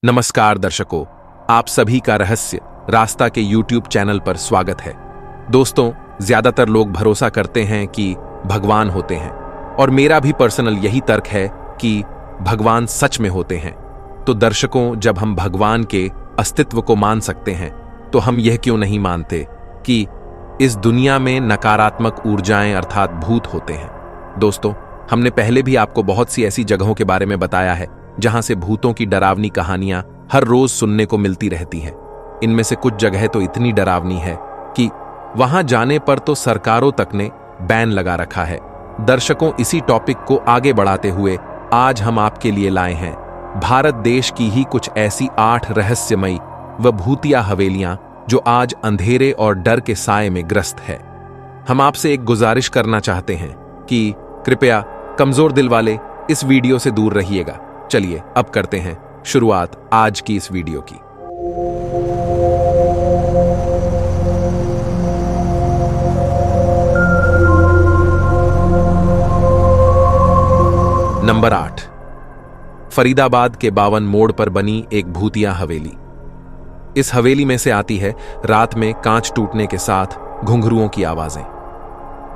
नमस्कार दर्शकों, आप सभी का रहस्य रास्ता के YouTube चैनल पर स्वागत है। दोस्तों, ज्यादातर लोग भरोसा करते हैं कि भगवान होते हैं और मेरा भी पर्सनल यही तर्क है कि भगवान सच में होते हैं। तो दर्शकों, जब हम भगवान के अस्तित्व को मान सकते हैं तो हम यह क्यों नहीं मानते कि इस दुनिया में नकारात्मक ऊर्जाएं अर्थात भूत होते हैं। दोस्तों, हमने पहले भी आपको बहुत सी ऐसी जगहों के बारे में बताया है जहां से भूतों की डरावनी कहानियां हर रोज सुनने को मिलती रहती हैं। इनमें से कुछ जगह तो इतनी डरावनी है कि वहां जाने पर तो सरकारों तक ने बैन लगा रखा है। दर्शकों, इसी टॉपिक को आगे बढ़ाते हुए आज हम आपके लिए लाए हैं भारत देश की ही कुछ ऐसी 8 रहस्यमयी व भूतिया हवेलियां जो आज अंधेरे और डर के साए में ग्रस्त है। हम आपसे एक गुजारिश करना चाहते हैं कि कृपया कमजोर दिल वाले इस वीडियो से दूर रहिएगा। चलिए अब करते हैं शुरुआत आज की इस वीडियो की। नंबर 8, फरीदाबाद के 52 मोड़ पर बनी एक भूतिया हवेली। इस हवेली में से आती है रात में कांच टूटने के साथ घुंघरुओं की आवाजें।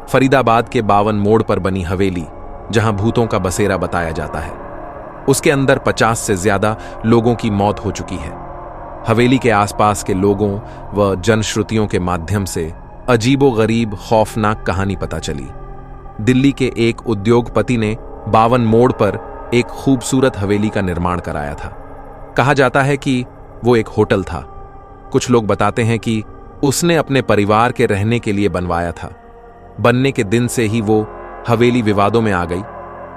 फरीदाबाद के 52 मोड़ पर बनी हवेली जहां भूतों का बसेरा बताया जाता है, उसके अंदर 50 से ज्यादा लोगों की मौत हो चुकी है। हवेली के आसपास के लोगों व जनश्रुतियों के माध्यम से अजीबो-गरीब खौफनाक कहानी पता चली। दिल्ली के एक उद्योगपति ने 52 मोड़ पर एक खूबसूरत हवेली का निर्माण कराया था। कहा जाता है कि वो एक होटल था। कुछ लोग बताते हैं कि उसने अपने परिवार के रहने के लिए बनवाया था। बनने के दिन से ही वो हवेली विवादों में आ गई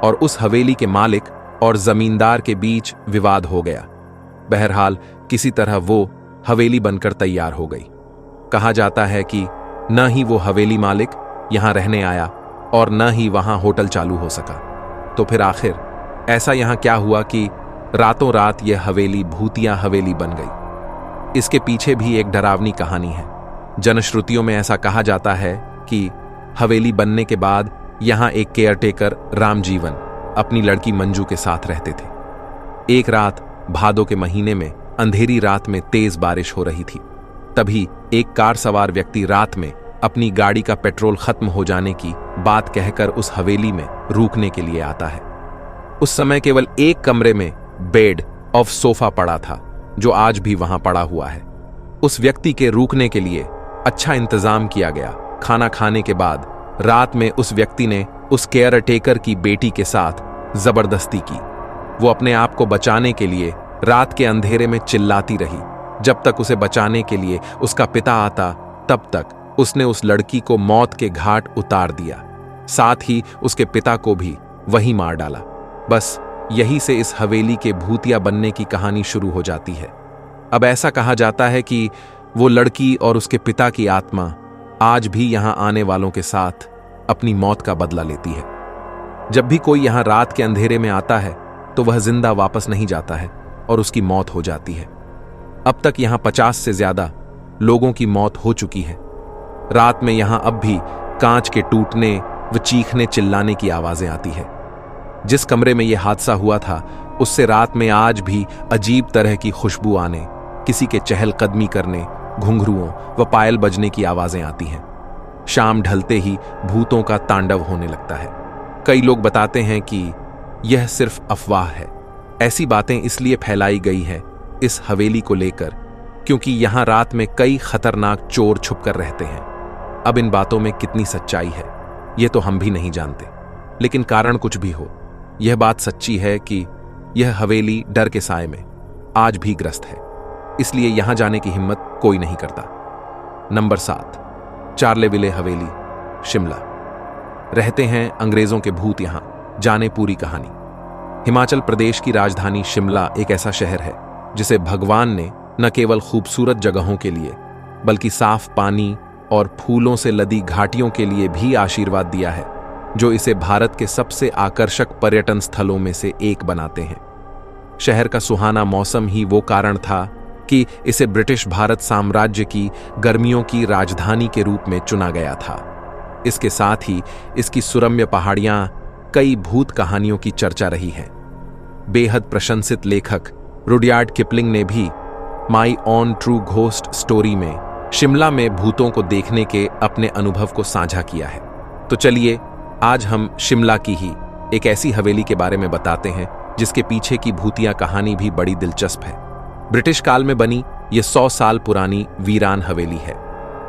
और उस हवेली के मालिक और जमींदार के बीच विवाद हो गया। बहरहाल किसी तरह वो हवेली बनकर तैयार हो गई। कहा जाता है कि न ही वो हवेली मालिक यहां रहने आया और न ही वहां होटल चालू हो सका। तो फिर आखिर ऐसा यहां क्या हुआ कि रातों रात यह हवेली भूतिया हवेली बन गई। इसके पीछे भी एक डरावनी कहानी है। जनश्रुतियों में ऐसा कहा जाता है कि हवेली बनने के बाद यहां एक केयरटेकर रामजीवन अपनी लड़की मंजू के साथ रहते थे। एक रात भादों के महीने में अंधेरी रात में तेज बारिश हो रही थी। तभी एक कार सवार व्यक्ति रात में अपनी गाड़ी का पेट्रोल खत्म हो जाने की बात कहकर उस हवेली में रुकने के लिए आता है। उस समय केवल एक कमरे में बेड ऑफ सोफा पड़ा था जो आज भी वहां पड़ा हुआ है। उस व्यक्ति के रुकने के लिए अच्छा इंतजाम किया गया। खाना खाने के बाद रात में उस व्यक्ति ने उस केयरटेकर की बेटी के साथ जबरदस्ती की। वो अपने आप को बचाने के लिए रात के अंधेरे में चिल्लाती रही। जब तक उसे बचाने के लिए उसका पिता आता तब तक उसने उस लड़की को मौत के घाट उतार दिया। साथ ही उसके पिता को भी वहीं मार डाला। बस यही से इस हवेली के भूतिया बनने की कहानी शुरू हो जाती है। अब ऐसा कहा जाता है कि वो लड़की और उसके पिता की आत्मा आज भी यहां आने वालों के साथ अपनी मौत का बदला लेती है। जब भी कोई यहां रात के अंधेरे में आता है तो वह जिंदा वापस नहीं जाता है और उसकी मौत हो जाती है। अब तक यहां 50 से ज्यादा लोगों की मौत हो चुकी है। रात में यहां अब भी कांच के टूटने व चीखने चिल्लाने की आवाजें आती है। जिस कमरे में यह हादसा हुआ था उससे रात में आज भी अजीब तरह की खुशबू आने, किसी के चहलकदमी करने, घुंघरुओं व पायल बजने की आवाजें आती हैं। शाम ढलते ही भूतों का तांडव होने लगता है। कई लोग बताते हैं कि यह सिर्फ अफवाह है। ऐसी बातें इसलिए फैलाई गई है इस हवेली को लेकर क्योंकि यहां रात में कई खतरनाक चोर छुपकर रहते हैं। अब इन बातों में कितनी सच्चाई है यह तो हम भी नहीं जानते, लेकिन कारण कुछ भी हो, यह बात सच्ची है कि यह हवेली डर के साए में आज भी ग्रस्त है। इसलिए यहां जाने की हिम्मत कोई नहीं करता। नंबर 7, चार्लेविले हवेली, शिमला। रहते हैं अंग्रेजों के भूत यहां, जाने पूरी कहानी। हिमाचल प्रदेश की राजधानी शिमला एक ऐसा शहर है जिसे भगवान ने न केवल खूबसूरत जगहों के लिए बल्कि साफ पानी और फूलों से लदी घाटियों के लिए भी आशीर्वाद दिया है, जो इसे भारत के सबसे आकर्षक पर्यटन स्थलों में से एक बनाते हैं। शहर का सुहाना मौसम ही वो कारण था कि इसे ब्रिटिश भारत साम्राज्य की गर्मियों की राजधानी के रूप में चुना गया था। इसके साथ ही इसकी सुरम्य पहाड़ियां कई भूत कहानियों की चर्चा रही है। बेहद प्रशंसित लेखक रुडयार्ड किपलिंग ने भी माई ऑन ट्रू घोस्ट स्टोरी में शिमला में भूतों को देखने के अपने अनुभव को साझा किया है। तो चलिए आज हम शिमला की ही एक ऐसी हवेली के बारे में बताते हैं जिसके पीछे की भूतिया कहानी भी बड़ी दिलचस्प है। ब्रिटिश काल में बनी ये 100 साल पुरानी वीरान हवेली है।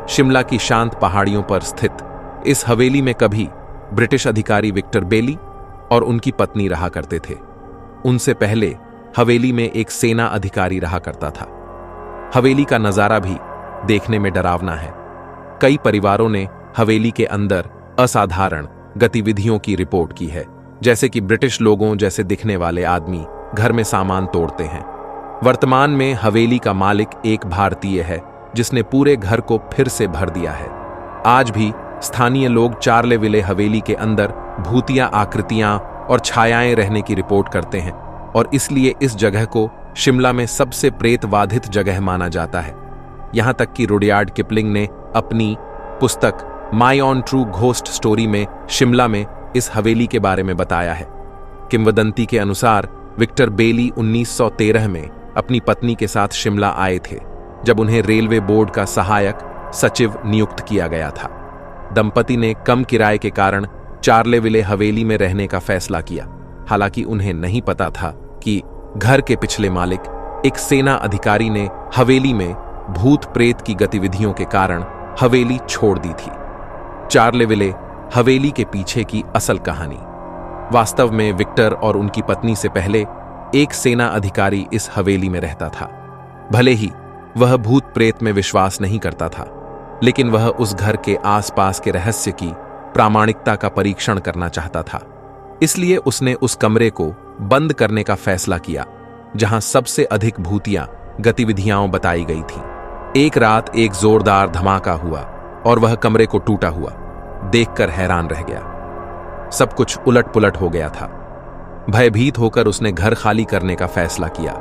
शिमला की शांत पहाड़ियों पर स्थित इस हवेली में कभी ब्रिटिश अधिकारी विक्टर बेली और उनकी पत्नी रहा करते थे। उनसे पहले हवेली में एक सेना अधिकारी रहा करता था। हवेली का नजारा भी देखने में डरावना है। कई परिवारों ने हवेली के अंदर असाधारण गतिविधियों की रिपोर्ट की है, जैसे कि ब्रिटिश लोगों जैसे दिखने वाले आदमी घर में सामान तोड़ते हैं। वर्तमान में हवेली का मालिक एक भारतीय है जिसने पूरे घर को फिर से भर दिया है। आज भी स्थानीय लोग चार्लेविले हवेली के अंदर भूतिया आकृतियां और छायाएं रहने की रिपोर्ट करते हैं और इसलिए इस जगह को शिमला में सबसे प्रेतवाधित जगह माना जाता है। यहां तक कि रुडयार्ड किपलिंग ने अपनी पुस्तक माई ऑन ट्रू घोस्ट स्टोरी में शिमला में इस हवेली के बारे में बताया है। किंवदंती के अनुसार विक्टर बेली 1913 में अपनी पत्नी के साथ शिमला आए थे, जब उन्हें रेलवे बोर्ड का सहायक सचिव नियुक्त किया गया था। दंपति ने कम किराए के कारण चार्लेविले हवेली में रहने का फैसला किया। हालांकि उन्हें नहीं पता था कि घर के पिछले मालिक एक सेना अधिकारी ने हवेली में भूत प्रेत की गतिविधियों के कारण हवेली छोड़ दी थी। चार्लेविले हवेली के पीछे की असल कहानी। वास्तव में विक्टर और उनकी पत्नी से पहले एक सेना अधिकारी इस हवेली में रहता था। भले ही वह भूत प्रेत में विश्वास नहीं करता था, लेकिन वह उस घर के आसपास के रहस्य की प्रामाणिकता का परीक्षण करना चाहता था। इसलिए उसने उस कमरे को बंद करने का फैसला किया जहां सबसे अधिक भूतिया गतिविधियां बताई गई थीं। एक रात एक जोरदार धमाका हुआ और वह कमरे को टूटा हुआ देखकर हैरान रह गया। सब कुछ उलट पुलट हो गया था। भयभीत होकर उसने घर खाली करने का फैसला किया।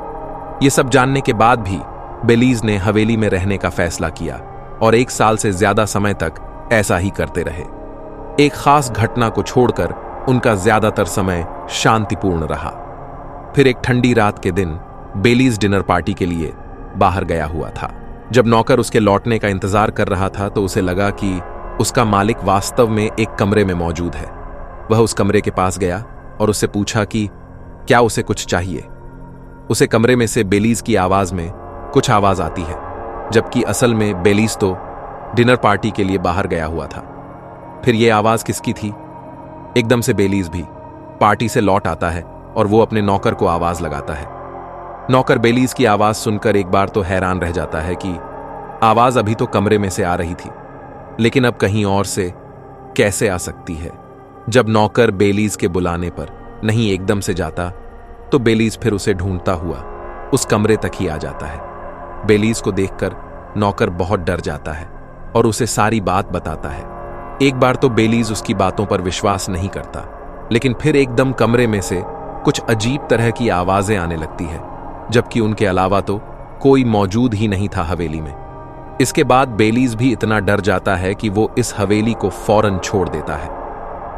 यह सब जानने के बाद भी बेलीज ने हवेली में रहने का फैसला किया और 1 साल से ज्यादा समय तक ऐसा ही करते रहे। एक खास घटना को छोड़कर उनका ज्यादातर समय शांतिपूर्ण रहा। फिर एक ठंडी रात के दिन बेलीज डिनर पार्टी के लिए बाहर गया हुआ था। जब नौकर उसके लौटने का इंतजार कर रहा था तो उसे लगा कि उसका मालिक वास्तव में एक कमरे में मौजूद है। वह उस कमरे के पास गया और उससे पूछा कि क्या उसे कुछ चाहिए। उसे कमरे में से बेलीज की आवाज में कुछ आवाज आती है, जबकि असल में बेलीज तो डिनर पार्टी के लिए बाहर गया हुआ था। फिर यह आवाज किसकी थी? एकदम से बेलीज भी पार्टी से लौट आता है और वो अपने नौकर को आवाज लगाता है। नौकर बेलीज की आवाज सुनकर एक बार तो हैरान रह जाता है कि आवाज अभी तो कमरे में से आ रही थी, लेकिन अब कहीं और से कैसे आ सकती है। जब नौकर बेलीज के बुलाने पर नहीं एकदम से जाता तो बेलीज फिर उसे ढूंढता हुआ उस कमरे तक ही आ जाता है। बेलीज को देखकर नौकर बहुत डर जाता है और उसे सारी बात बताता है। एक बार तो बेलीज उसकी बातों पर विश्वास नहीं करता, लेकिन फिर एकदम कमरे में से कुछ अजीब तरह की आवाजें आने लगती है, जबकि उनके अलावा तो कोई मौजूद ही नहीं था हवेली में। इसके बाद बेलीज भी इतना डर जाता है कि वो इस हवेली को फौरन छोड़ देता है।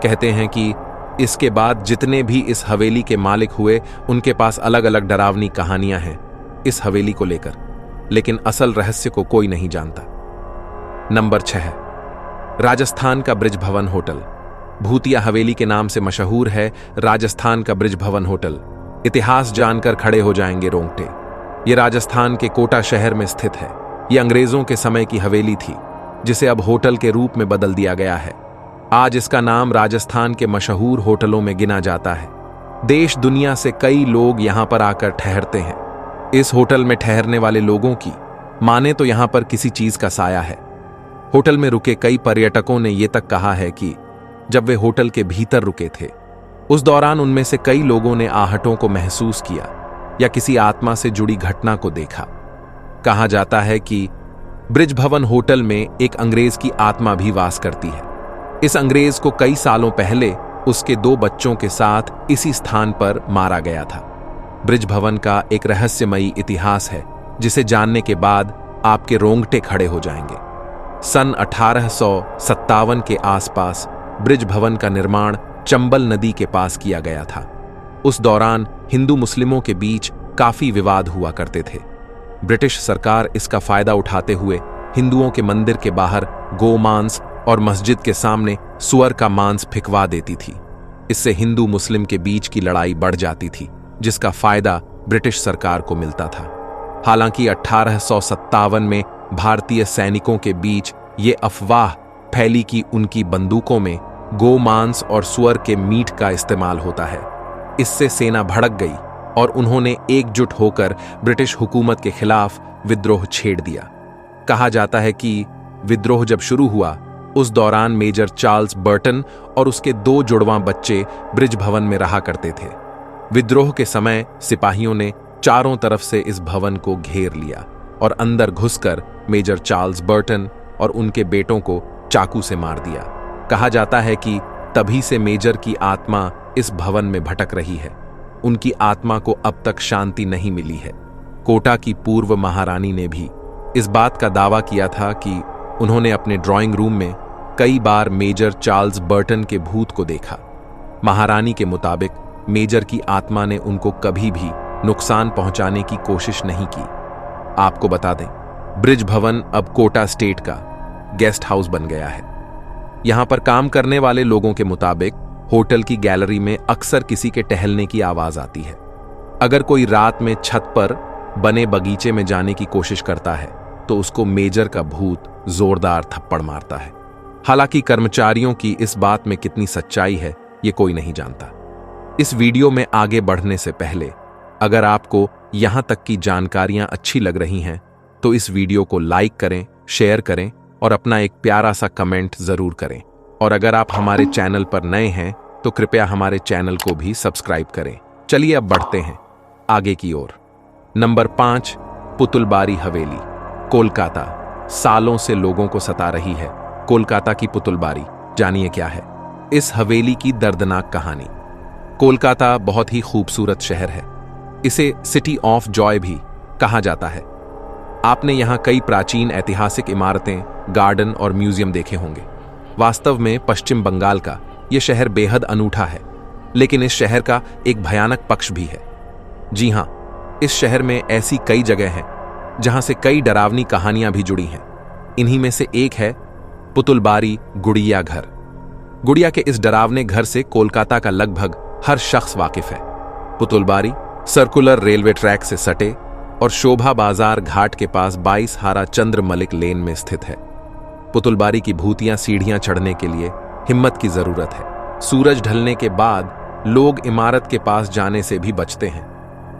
कहते हैं कि इसके बाद जितने भी इस हवेली के मालिक हुए, उनके पास अलग अलग डरावनी कहानियां हैं इस हवेली को लेकर, लेकिन असल रहस्य को कोई नहीं जानता। नंबर 6, राजस्थान का ब्रिज भवन होटल। भूतिया हवेली के नाम से मशहूर है राजस्थान का ब्रिज भवन होटल। इतिहास जानकर खड़े हो जाएंगे रोंगटे। ये राजस्थान के कोटा शहर में स्थित है। ये अंग्रेजों के समय की हवेली थी, जिसे अब होटल के रूप में बदल दिया गया है। आज इसका नाम राजस्थान के मशहूर होटलों में गिना जाता है। देश दुनिया से कई लोग यहां पर आकर ठहरते हैं। इस होटल में ठहरने वाले लोगों की माने तो यहां पर किसी चीज का साया है। होटल में रुके कई पर्यटकों ने यह तक कहा है कि जब वे होटल के भीतर रुके थे, उस दौरान उनमें से कई लोगों ने आहटों को महसूस किया या किसी आत्मा से जुड़ी घटना को देखा। कहा जाता है कि ब्रिज भवन होटल में एक अंग्रेज की आत्मा भी वास करती है। इस अंग्रेज को कई सालों पहले उसके 2 बच्चों के साथ इसी स्थान पर मारा गया था। ब्रिज भवन का एक रहस्यमयी इतिहास है, जिसे जानने के बाद आपके रोंगटे खड़े हो जाएंगे। सन 1857 के आसपास ब्रिज भवन का निर्माण चंबल नदी के पास किया गया था। उस दौरान हिंदू मुस्लिमों के बीच काफी विवाद हुआ करते थे। ब्रिटिश सरकार इसका फायदा उठाते हुए हिंदुओं के मंदिर के बाहर गोमांस और मस्जिद के सामने सुअर का मांस फिकवा देती थी। इससे हिंदू मुस्लिम के बीच की लड़ाई बढ़ जाती थी, जिसका फायदा ब्रिटिश सरकार को मिलता था। हालांकि 1857 में भारतीय सैनिकों के बीच ये अफवाह फैली कि उनकी बंदूकों में गोमांस और सुअर के मीट का इस्तेमाल होता है। इससे सेना भड़क गई और उन्होंने एकजुट होकर ब्रिटिश हुकूमत के खिलाफ विद्रोह छेड़ दिया। कहा जाता है कि विद्रोह जब शुरू हुआ उस दौरान मेजर चार्ल्स बर्टन और उसके 2 जुड़वां बच्चे ब्रिज भवन में रहा करते थे। विद्रोह के समय सिपाहियों ने चारों तरफ से इस भवन को घेर लिया और अंदर घुसकर मेजर चार्ल्स बर्टन और उनके बेटों को चाकू से मार दिया। कहा जाता है कि तभी से मेजर की आत्मा इस भवन में भटक रही है। उनकी आत्मा को अब तक शांति नहीं मिली है। कोटा की पूर्व महारानी ने भी इस बात का दावा किया था कि उन्होंने अपने ड्राइंग रूम में कई बार मेजर चार्ल्स बर्टन के भूत को देखा। महारानी के मुताबिक मेजर की आत्मा ने उनको कभी भी नुकसान पहुंचाने की कोशिश नहीं की। आपको बता दें, ब्रिज भवन अब कोटा स्टेट का गेस्ट हाउस बन गया है। यहां पर काम करने वाले लोगों के मुताबिक होटल की गैलरी में अक्सर किसी के टहलने की आवाज आती है। अगर कोई रात में छत पर बने बगीचे में जाने की कोशिश करता है तो उसको मेजर का भूत जोरदार थप्पड़ मारता है। हालांकि कर्मचारियों की इस बात में कितनी सच्चाई है ये कोई नहीं जानता। इस वीडियो में आगे बढ़ने से पहले अगर आपको यहां तक की जानकारियां अच्छी लग रही हैं तो इस वीडियो को लाइक करें, शेयर करें और अपना एक प्यारा सा कमेंट जरूर करें। और अगर आप हमारे चैनल पर नए हैं तो कृपया हमारे चैनल को भी सब्सक्राइब करें। चलिए अब बढ़ते हैं आगे की ओर। नंबर 5, पुतुलबारी हवेली, कोलकाता। सालों से लोगों को सता रही है कोलकाता की पुतुलबारी। जानिए क्या है इस हवेली की दर्दनाक कहानी। कोलकाता बहुत ही खूबसूरत शहर है। इसे सिटी ऑफ जॉय भी कहा जाता है। आपने यहां कई प्राचीन ऐतिहासिक इमारतें, गार्डन और म्यूजियम देखे होंगे। वास्तव में पश्चिम बंगाल का यह शहर बेहद अनूठा है, लेकिन इस शहर का एक भयानक पक्ष भी है। जी हां, इस शहर में ऐसी कई जगह हैं जहां से कई डरावनी कहानियां भी जुड़ी हैं। इन्हीं में से एक है पुतुलबारी गुड़िया घर। गुड़िया के इस डरावने घर से कोलकाता का लगभग हर शख्स वाकिफ है। पुतुलबारी सर्कुलर रेलवे ट्रैक से सटे और शोभा बाजार घाट के पास 22 हारा चंद्र मलिक लेन में स्थित है। पुतुलबारी की भूतियां सीढ़ियां चढ़ने के लिए हिम्मत की जरूरत है। सूरज ढलने के बाद लोग इमारत के पास जाने से भी बचते हैं।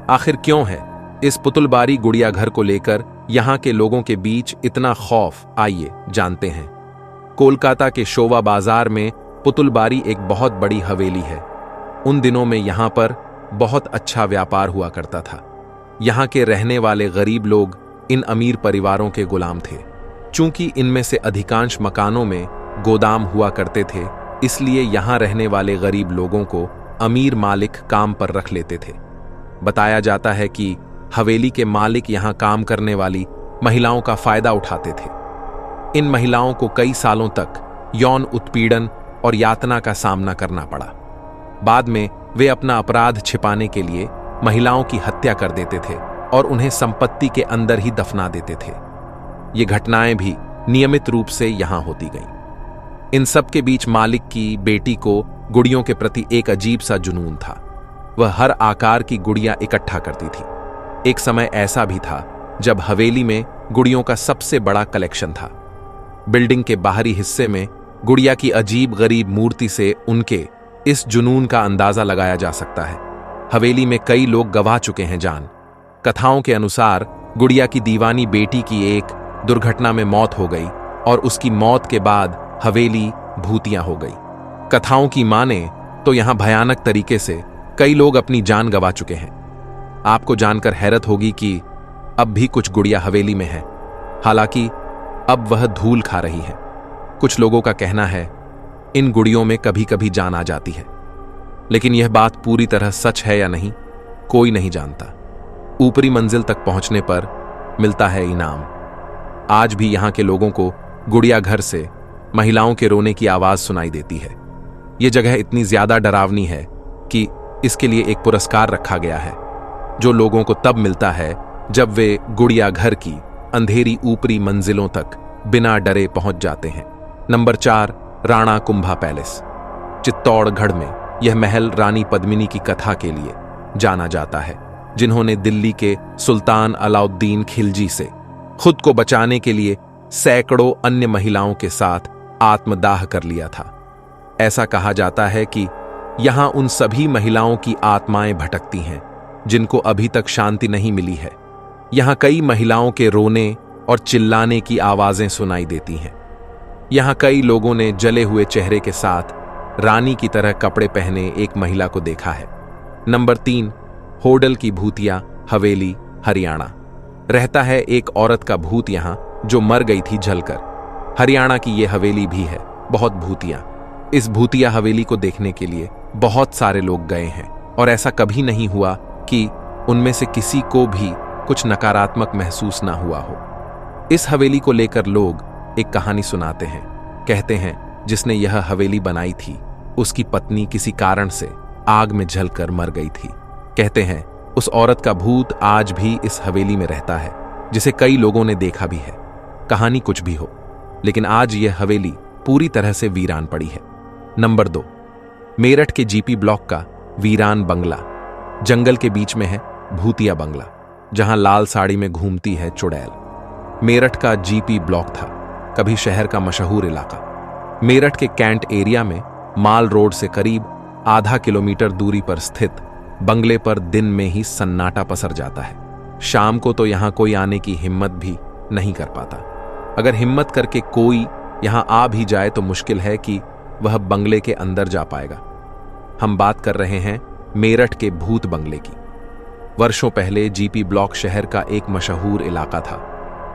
आखिर क्यों है इस पुतुलबारी गुड़िया घर को लेकर यहां के लोगों के बीच इतना खौफ? आइए जानते हैं। कोलकाता के शोभा बाजार में पुतुलबारी एक बहुत बड़ी हवेली है। उन दिनों में यहां पर बहुत अच्छा व्यापार हुआ करता था। यहां के रहने वाले गरीब लोग इन अमीर परिवारों के गुलाम थे। चूंकि इनमें से अधिकांश मकानों में गोदाम हुआ करते थे, इसलिए यहां रहने वाले गरीब लोगों को अमीर मालिक काम पर रख लेते थे। बताया जाता है कि हवेली के मालिक यहां काम करने वाली महिलाओं का फायदा उठाते थे। इन महिलाओं को कई सालों तक यौन उत्पीड़न और यातना का सामना करना पड़ा। बाद में वे अपना अपराध छिपाने के लिए महिलाओं की हत्या कर देते थे और उन्हें संपत्ति के अंदर ही दफना देते थे। ये घटनाएं भी नियमित रूप से यहां होती गईं। इन सब के बीच मालिक की बेटी को गुड़ियों के प्रति एक अजीब सा जुनून था। वह हर आकार की गुड़ियां इकट्ठा करती थी। एक समय ऐसा भी था जब हवेली में गुड़ियों का सबसे बड़ा कलेक्शन था। बिल्डिंग के बाहरी हिस्से में गुड़िया की अजीब गरीब मूर्ति से उनके इस जुनून का अंदाजा लगाया जा सकता है। हवेली में कई लोग गंवा चुके हैं जान। कथाओं के अनुसार गुड़िया की दीवानी बेटी की एक दुर्घटना में मौत हो गई और उसकी मौत के बाद हवेली भूतिया हो गई। कथाओं की माने तो यहां भयानक तरीके से कई लोग अपनी जान गंवा चुके हैं। आपको जानकर हैरत होगी कि अब भी कुछ गुड़िया हवेली में हैं। हालांकि अब वह धूल खा रही है। कुछ लोगों का कहना है इन गुड़ियों में कभी कभी जान आ जाती है, लेकिन यह बात पूरी तरह सच है या नहीं कोई नहीं जानता। ऊपरी मंजिल तक पहुंचने पर मिलता है इनाम। आज भी यहां के लोगों को गुड़िया घर से महिलाओं के रोने की आवाज सुनाई देती है। यह जगह इतनी ज्यादा डरावनी है कि इसके लिए एक पुरस्कार रखा गया है। जो लोगों को तब मिलता है जब वे गुड़िया घर की अंधेरी ऊपरी मंजिलों तक बिना डरे पहुंच जाते हैं। Number 4, Rana Kumbha palace. चित्तौड़गढ़ में यह महल रानी पद्मिनी की कथा के लिए जाना जाता है, जिन्होंने दिल्ली के सुल्तान अलाउद्दीन खिलजी से खुद को बचाने के लिए सैकड़ों अन्य महिलाओं के साथ आत्मदाह कर लिया था। ऐसा कहा जाता है कि यहां उन सभी महिलाओं की आत्माएं भटकती हैं जिनको अभी तक शांति नहीं मिली है। यहां कई महिलाओं के रोने और चिल्लाने की आवाजें सुनाई देती हैं। यहां कई लोगों ने जले हुए चेहरे के साथ रानी की तरह कपड़े पहने एक महिला को देखा है। नंबर 3, होडल की भूतिया हवेली, हरियाणा। रहता है एक औरत का भूत यहां जो मर गई थी जलकर। हरियाणा की यह हवेली भी है बहुत भूतिया। इस भूतिया हवेली को देखने के लिए बहुत सारे लोग गए हैं और ऐसा कभी नहीं हुआ कि उनमें से किसी को भी कुछ नकारात्मक महसूस ना हुआ हो। इस हवेली को लेकर लोग एक कहानी सुनाते हैं। कहते हैं जिसने यह हवेली बनाई थी उसकी पत्नी किसी कारण से आग में जलकर मर गई थी। कहते हैं उस औरत का भूत आज भी इस हवेली में रहता है, जिसे कई लोगों ने देखा भी है। कहानी कुछ भी हो, लेकिन आज यह हवेली पूरी तरह से वीरान पड़ी है। नंबर 2, मेरठ के जीपी ब्लॉक का वीरान बंगला। जंगल के बीच में है भूतिया बंगला, जहां लाल साड़ी में घूमती है चुड़ैल। मेरठ का जीपी ब्लॉक था कभी शहर का मशहूर इलाका। मेरठ के कैंट एरिया में माल रोड से करीब आधा किलोमीटर दूरी पर स्थित बंगले पर दिन में ही सन्नाटा पसर जाता है। शाम को तो यहां कोई आने की हिम्मत भी नहीं कर पाता। अगर हिम्मत करके कोई यहां आ भी जाए तो मुश्किल है कि वह बंगले के अंदर जा पाएगा। हम बात कर रहे हैं मेरठ के भूत बंगले की। वर्षों पहले जीपी ब्लॉक शहर का एक मशहूर इलाका था,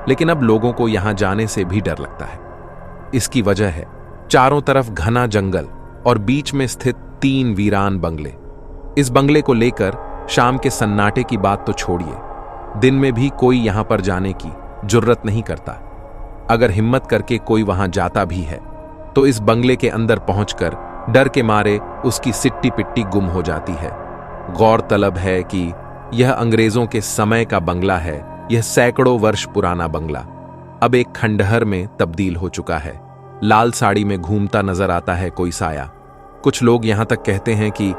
लेकिन अब लोगों को यहां जाने से भी डर लगता है। इसकी वजह है चारों तरफ घना जंगल और बीच में स्थित 3 वीरान बंगले। इस बंगले को लेकर शाम के सन्नाटे की बात तो छोड़िए, दिन में भी कोई यहां पर जाने की जुर्रत नहीं करता। अगर हिम्मत करके कोई वहां जाता भी है तो इस बंगले के अंदर पहुंचकर डर के मारे उसकी सिट्टी पिट्टी गुम हो जाती है। गौरतलब है कि यह अंग्रेजों के समय का बंगला है। यह सैकड़ों वर्ष पुराना बंगला अब एक खंडहर में तब्दील हो चुका है। लाल साड़ी में घूमता नजर आता है कोई साया। कुछ लोग यहां तक कहते हैं कि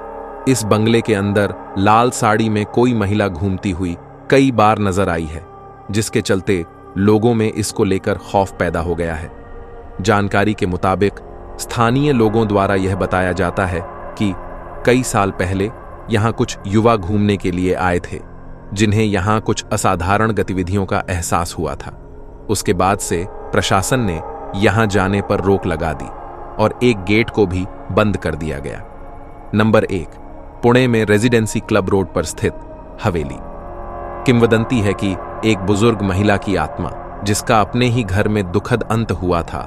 इस बंगले के अंदर लाल साड़ी में कोई महिला घूमती हुई कई बार नजर आई है, जिसके चलते लोगों में इसको लेकर खौफ पैदा हो गया है। जानकारी के मुताबिक स्थानीय लोगों द्वारा यह बताया जाता है कि कई साल पहले यहां कुछ युवा घूमने के लिए आए थे, जिन्हें यहां कुछ असाधारण गतिविधियों का एहसास हुआ था। उसके बाद से प्रशासन ने यहां जाने पर रोक लगा दी और एक गेट को भी बंद कर दिया गया। नंबर 1, पुणे में रेजिडेंसी क्लब रोड पर स्थित हवेली। किंवदंती है कि एक बुजुर्ग महिला की आत्मा, जिसका अपने ही घर में दुखद अंत हुआ था,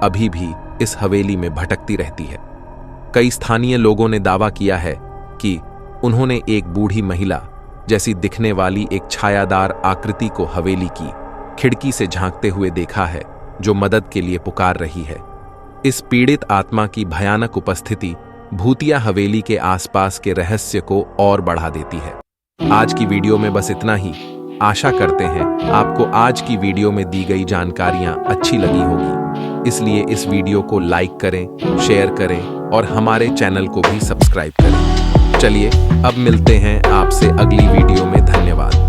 अभी भी इस हवेली में भटकती रहती है। कई स्थानीय लोगों ने दावा किया है कि उन्होंने एक बूढ़ी महिला जैसी दिखने वाली एक छायादार आकृति को हवेली की खिड़की से झांकते हुए देखा है, जो मदद के लिए पुकार रही है। इस पीड़ित आत्मा की भयानक उपस्थिति भूतिया हवेली के आसपास के रहस्य को और बढ़ा देती है। आज की वीडियो में बस इतना ही। आशा करते हैं आपको आज की वीडियो में दी गई जानकारियां अच्छी लगी होगी, इसलिए इस वीडियो को लाइक करें, शेयर करें और हमारे चैनल को भी सब्सक्राइब करें। चलिए अब मिलते हैं आपसे अगली वीडियो में। धन्यवाद।